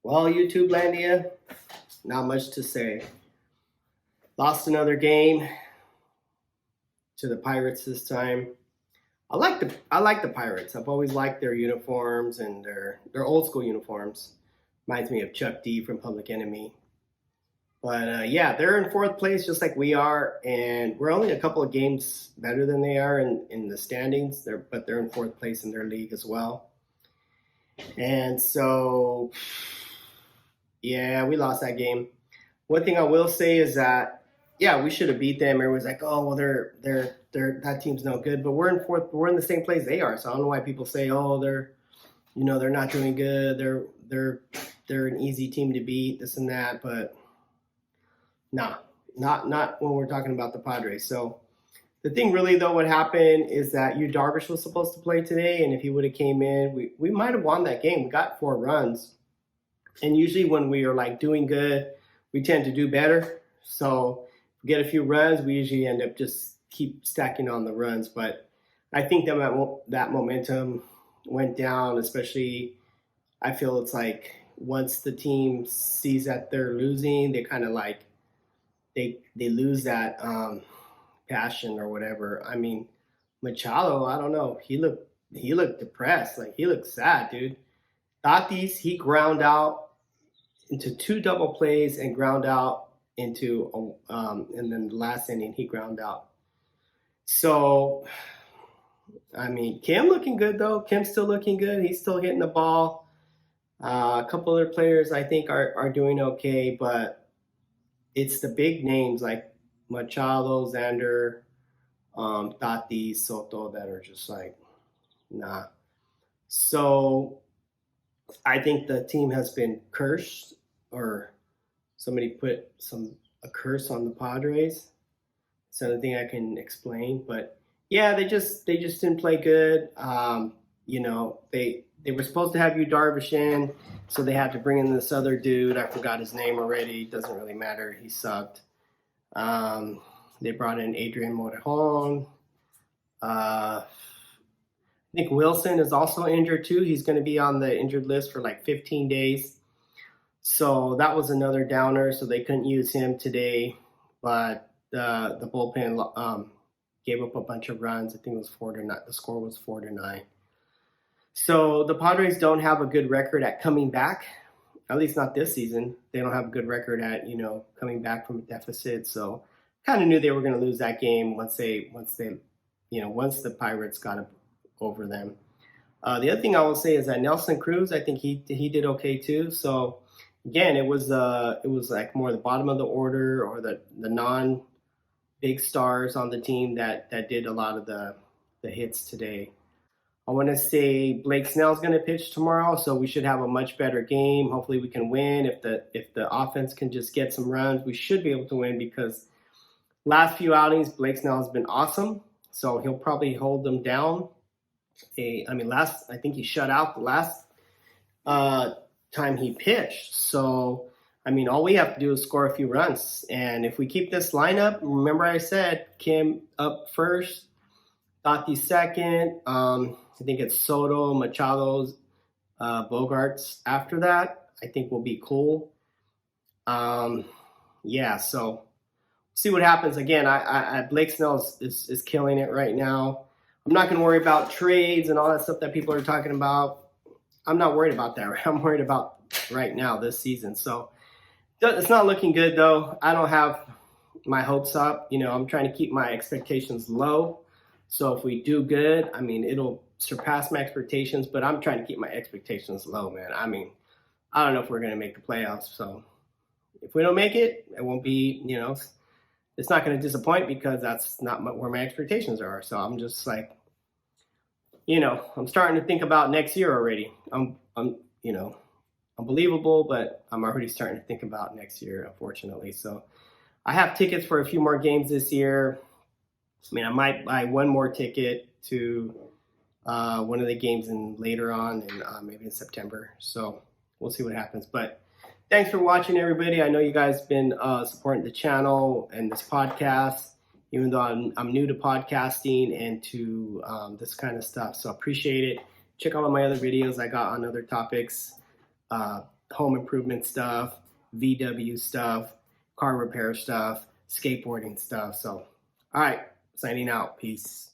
Well, YouTube Landia, not much to say. Lost another game to the Pirates this time. I like the Pirates. I've always liked their uniforms and their old school uniforms. Reminds me of Chuck D from Public Enemy. But yeah, they're in fourth place just like we are, and we're only a couple of games better than they are in the standings. But they're in fourth place in their league as well. And so, yeah, we lost that game. One thing I will say is that, yeah, we should have beat them. Everyone's like, oh, well, they're that team's no good. But we're in fourth. We're in the same place they are. So I don't know why people say, oh, they're not doing good. They're an easy team to beat. This and that. But nah, not when we're talking about the Padres. So the thing really though, what happened is that Yu Darvish was supposed to play today, and if he would have came in, we might have won that game. We got 4 runs, and usually when we are like doing good, we tend to do better. So if we get a few runs, we usually end up just keep stacking on the runs. But I think that momentum went down, especially I feel it's like once the team sees that they're losing, they kind of like they lose that passion or whatever. I mean, Machado, I don't know. He looked depressed. Like he looked sad, dude. Tatis, he ground out into 2 double plays and ground out into and then the last inning he ground out. So I mean, Kim looking good though. Kim's still looking good. He's still hitting the ball. A couple other players I think are doing okay, but it's the big names like Machado, Xander, Tatis, Soto that are just like, nah. So I think the team has been cursed, or somebody put a curse on the Padres. It's another thing I can explain, but yeah, they just didn't play good. They were supposed to have Yu Darvish in, so they had to bring in this other dude. I forgot his name already. Doesn't really matter. He sucked. They brought in Adrian Morejon. I think Wilson is also injured too. He's going to be on the injured list for like 15 days. So that was another downer. So they couldn't use him today. But the bullpen gave up a bunch of runs. I think it was 4-9. The score was 4-9. So the Padres don't have a good record at coming back. At least not this season. They don't have a good record at coming back from a deficit. So kind of knew they were going to lose that game once the Pirates got over them. The other thing I will say is that Nelson Cruz, I think he did okay too. So again, it was like more the bottom of the order or the non big stars on the team that did a lot of the hits today. I want to say Blake Snell's going to pitch tomorrow, so we should have a much better game. Hopefully we can win. If the offense can just get some runs, we should be able to win because last few outings, Blake Snell has been awesome. So he'll probably hold them down. I think he shut out the last time he pitched. So, I mean, all we have to do is score a few runs. And if we keep this lineup, remember I said Kim up first, Tatis second. I think it's Soto, Machado, Bogarts after that. I think we'll be cool. Yeah, so see what happens. Again, I Blake Snell is killing it right now. I'm not going to worry about trades and all that stuff that people are talking about. I'm not worried about that. I'm worried about right now this season. So it's not looking good, though. I don't have my hopes up. I'm trying to keep my expectations low. So if we do good, I mean, it'll surpass my expectations, but I'm trying to keep my expectations low, man. I mean, I don't know if we're going to make the playoffs. So if we don't make it, it won't be, it's not going to disappoint because that's not where my expectations are. So I'm just like, I'm starting to think about next year already. I'm unbelievable, but I'm already starting to think about next year, unfortunately. So I have tickets for a few more games this year. I mean, I might buy one more ticket to one of the games later on, and maybe in September. So we'll see what happens. But thanks for watching, everybody. I know you guys been supporting the channel and this podcast, even though I'm new to podcasting and to this kind of stuff. So appreciate it. Check out all my other videos I got on other topics. home improvement stuff, VW stuff, car repair stuff, skateboarding stuff. So, all right, signing out. Peace.